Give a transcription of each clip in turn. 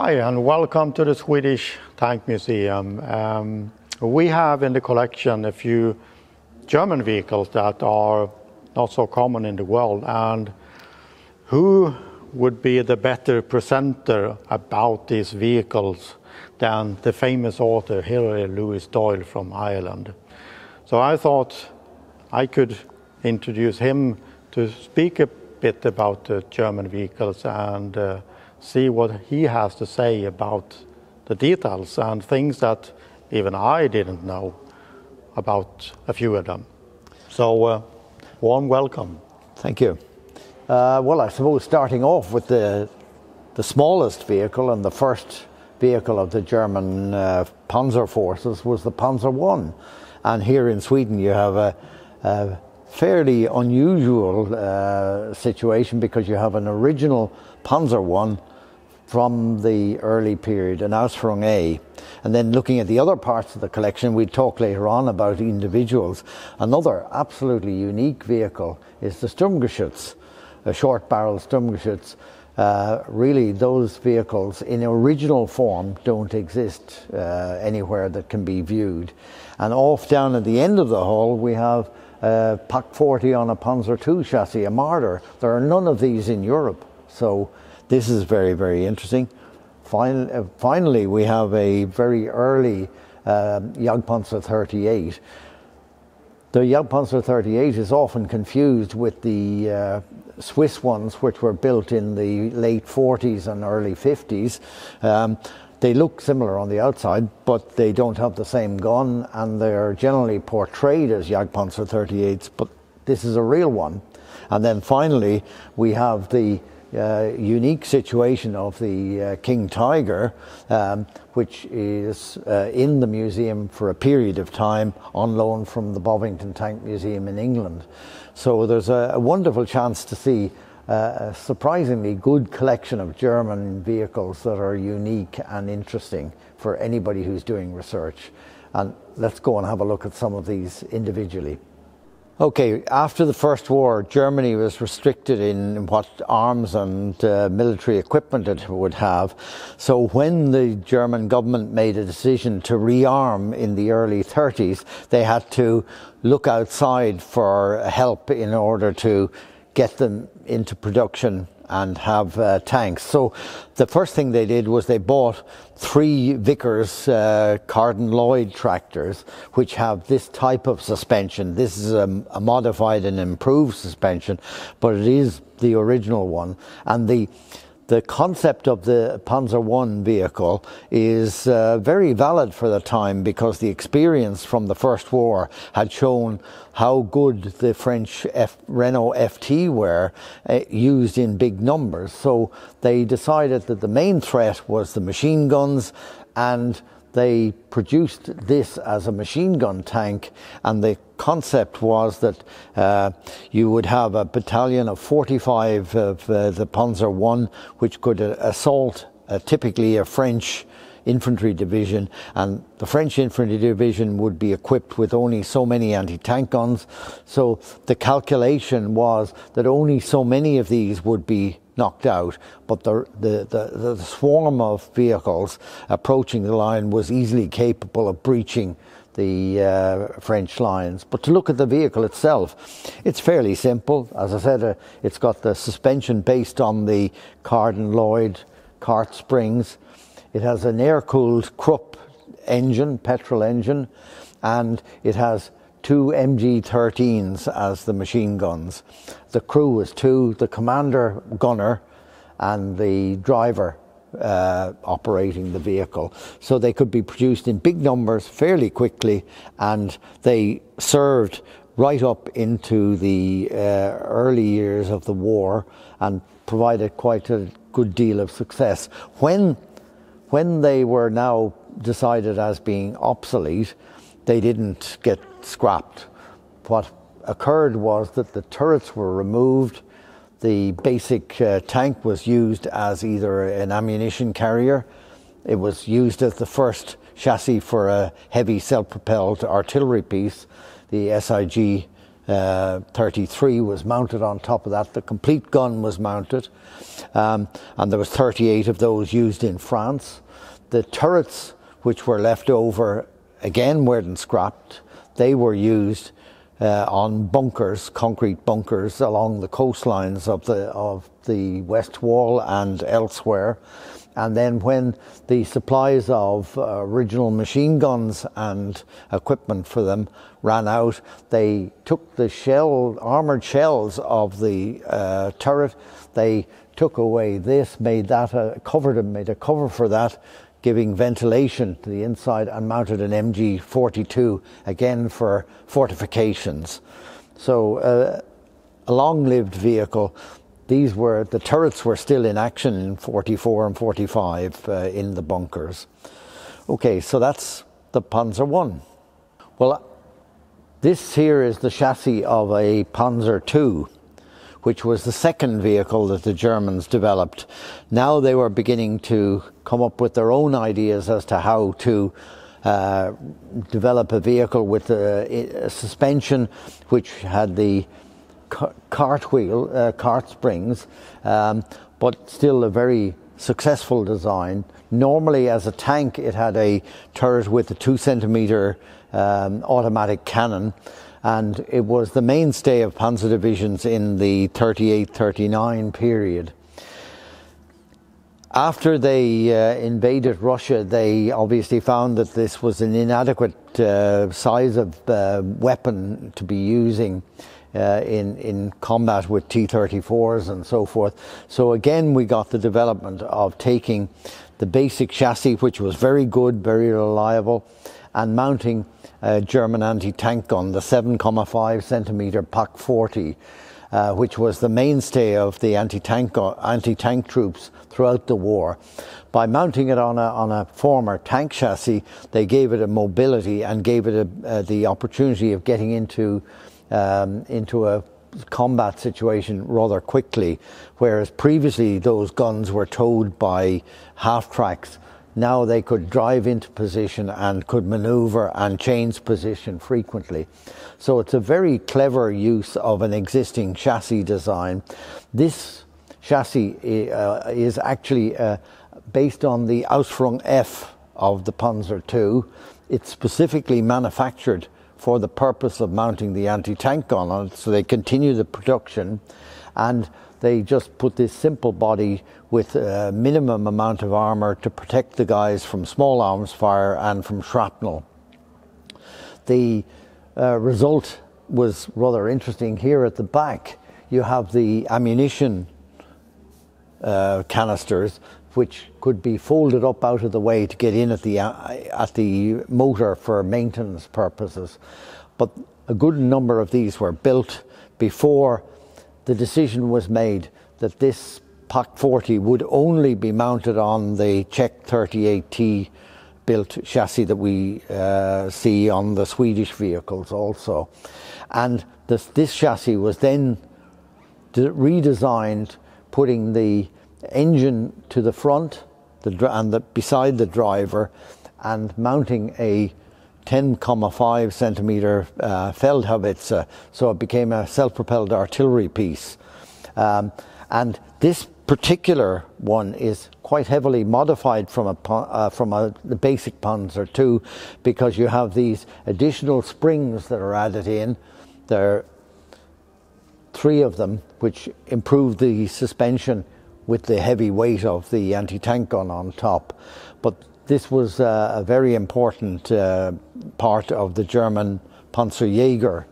Hi, and welcome to the Swedish Tank Museum. We have in the collection a few German vehicles that are not so common in the world, and who would be the better presenter about these vehicles than the famous author Hilary Louis Doyle from Ireland. So I thought I could introduce him to speak a bit about the German vehicles and see what he has to say about the details and things that even I didn't know about a few of them. So warm welcome. Thank you. Well, I suppose starting off with the smallest vehicle and the first vehicle of the German Panzer forces was the Panzer I. And here in Sweden you have a fairly unusual situation, because you have an original Panzer I from the early period, an Arsenalen A. And then looking at the other parts of the collection, we'll talk later on about individuals. Another absolutely unique vehicle is the Sturmgeschütz, a short barrel Sturmgeschütz. Really, those vehicles in original form don't exist anywhere that can be viewed. And off down at the end of the hall we have a Pak 40 on a Panzer II chassis, a Marder. There are none of these in Europe, so this is very, very interesting. Finally, we have a very early Jagdpanzer 38. The Jagdpanzer 38 is often confused with the Swiss ones, which were built in the late 40s and early 50s. They look similar on the outside, but they don't have the same gun, and they're generally portrayed as Jagdpanzer 38s, but this is a real one. And then finally, we have the unique situation of the King Tiger, which is in the museum for a period of time on loan from the Bovington Tank Museum in England. So there's a wonderful chance to see a surprisingly good collection of German vehicles that are unique and interesting for anybody who's doing research. And let's go and have a look at some of these individually. Okay, after the First War, Germany was restricted in what arms and military equipment it would have. So when the German government made a decision to rearm in the early 30s, they had to look outside for help in order to get them into production and have tanks. So the first thing they did was they bought 3 Vickers Carden Lloyd tractors, which have this type of suspension. This is a modified and improved suspension, but it is the original one. And the concept of the Panzer I vehicle is very valid for the time, because the experience from the First War had shown how good the French Renault FT were used in big numbers. So they decided that the main threat was the machine guns, and they produced this as a machine gun tank. And the concept was that you would have a battalion of 45 of the Panzer I, which could assault typically a French infantry division, and the French infantry division would be equipped with only so many anti-tank guns. So the calculation was that only so many of these would be knocked out, but the swarm of vehicles approaching the line was easily capable of breaching the French lines. But to look at the vehicle itself, it's fairly simple. As I said, it's got the suspension based on the Carden Lloyd cart springs. It has an air-cooled Krupp engine, petrol engine, and it has 2 MG13s as the machine guns. The crew was 2, the commander gunner and the driver operating the vehicle. So they could be produced in big numbers fairly quickly, and they served right up into the early years of the war and provided quite a good deal of success. When they were now decided as being obsolete, they didn't get scrapped. What occurred was that the turrets were removed. The basic tank was used as either an ammunition carrier. It was used as the first chassis for a heavy self-propelled artillery piece, the SIG 33 was mounted on top of that. The complete gun was mounted, and there was 38 of those used in France. The turrets, which were left over, again weren't scrapped. They were used on bunkers, concrete bunkers along the coastlines of the West Wall and elsewhere. And then when the supplies of original machine guns and equipment for them ran out, they took the armoured shells of the turret, they took away this, made that made a cover for that, giving ventilation to the inside, and mounted an MG42, again for fortifications. So a long-lived vehicle. The turrets were still in action in 44 and 45 in the bunkers. Okay, so that's the Panzer I. Well, this here is the chassis of a Panzer II, which was the second vehicle that the Germans developed. Now they were beginning to come up with their own ideas as to how to develop a vehicle with a suspension which had the cart springs, but still a very successful design. Normally, as a tank, it had a turret with a 2 centimeter automatic cannon, and it was the mainstay of panzer divisions in the 38-39 period. After they invaded Russia, they obviously found that this was an inadequate size of weapon to be using in combat with T-34s and so forth. So again, we got the development of taking the basic chassis, which was very good, very reliable, and mounting a German anti-tank gun, the 7.5 centimeter Pak 40, which was the mainstay of the anti-tank troops throughout the war. By mounting it on a former tank chassis, they gave it a mobility and gave it the opportunity of getting into a combat situation rather quickly, whereas previously those guns were towed by half-tracks. Now they could drive into position and could maneuver and change position frequently. So it's a very clever use of an existing chassis design. This chassis is actually based on the Ausführung F of the Panzer II. It's specifically manufactured for the purpose of mounting the anti-tank gun on it, so they continue the production, and they just put this simple body with a minimum amount of armour to protect the guys from small arms fire and from shrapnel. The result was rather interesting. Here at the back you have the ammunition canisters, which could be folded up out of the way to get in at the motor for maintenance purposes. But a good number of these were built before the decision was made that this Pak 40 would only be mounted on the Czech 38T built chassis that we see on the Swedish vehicles also. And this chassis was then redesigned, putting the engine to the front beside the driver, and mounting a 10.5 centimeter Feldhaubitze, so it became a self-propelled artillery piece. And this particular one is quite heavily modified from the basic Panzer II, because you have these additional springs that are added in. There are 3 of them, which improve the suspension with the heavy weight of the anti-tank gun on top. But this was a very important part of the German Panzerjäger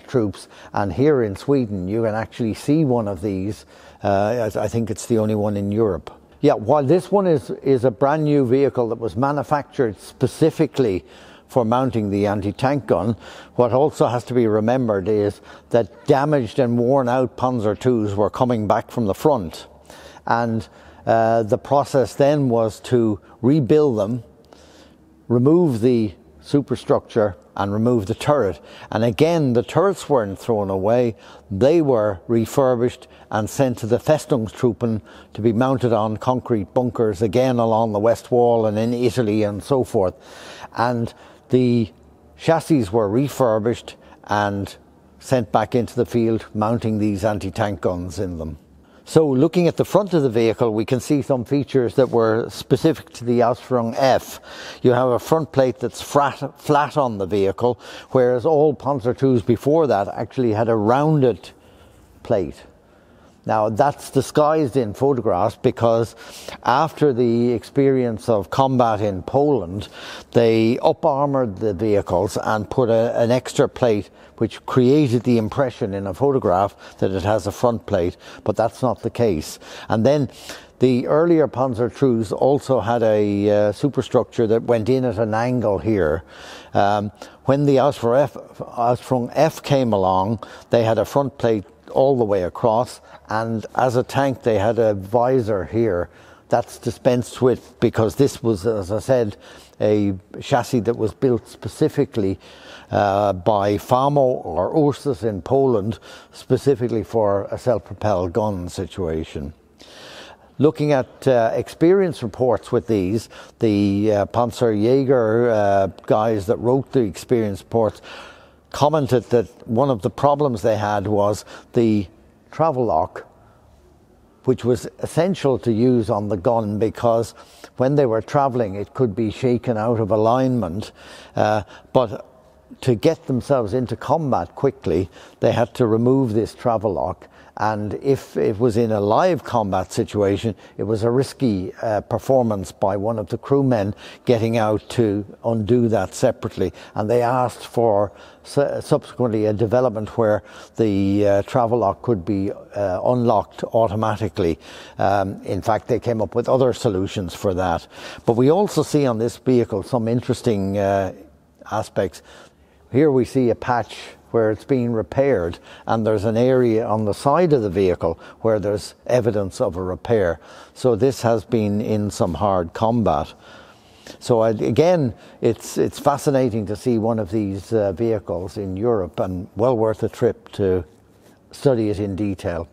troops, and here in Sweden you can actually see one of these. I think it's the only one in Europe. Yeah, while this one is a brand new vehicle that was manufactured specifically for mounting the anti-tank gun, what also has to be remembered is that damaged and worn out Panzer IIs were coming back from the front. And the process then was to rebuild them, remove the superstructure and remove the turret. And again, the turrets weren't thrown away. They were refurbished and sent to the Festungstruppen to be mounted on concrete bunkers, again along the West Wall and in Italy and so forth. And the chassis were refurbished and sent back into the field, mounting these anti-tank guns in them. So looking at the front of the vehicle, we can see some features that were specific to the Ausführung F. You have a front plate that's flat on the vehicle, whereas all Panzer IIs before that actually had a rounded plate. Now that's disguised in photographs because after the experience of combat in Poland, they up-armoured the vehicles and put an extra plate, which created the impression in a photograph that it has a front plate, but that's not the case. And then the earlier Panzer IIs also had a superstructure that went in at an angle here. When the Ausführung F came along, they had a front plate all the way across, and as a tank they had a visor here. That's dispensed with because this was, as I said, a chassis that was built specifically by FAMO or Ursus in Poland, specifically for a self-propelled gun situation. Looking at experience reports with these, the Panzerjäger guys that wrote the experience reports commented that one of the problems they had was the travel lock, which was essential to use on the gun because when they were travelling it could be shaken out of alignment, but to get themselves into combat quickly they had to remove this travel lock, and if it was in a live combat situation it was a risky performance by one of the crewmen getting out to undo that separately, and they asked for subsequently a development where the travel lock could be unlocked automatically. In fact, they came up with other solutions for that. But we also see on this vehicle some interesting aspects. Here we see a patch where it's being repaired, and there's an area on the side of the vehicle where there's evidence of a repair. So this has been in some hard combat. So again, it's fascinating to see one of these vehicles in Europe, and well worth a trip to study it in detail.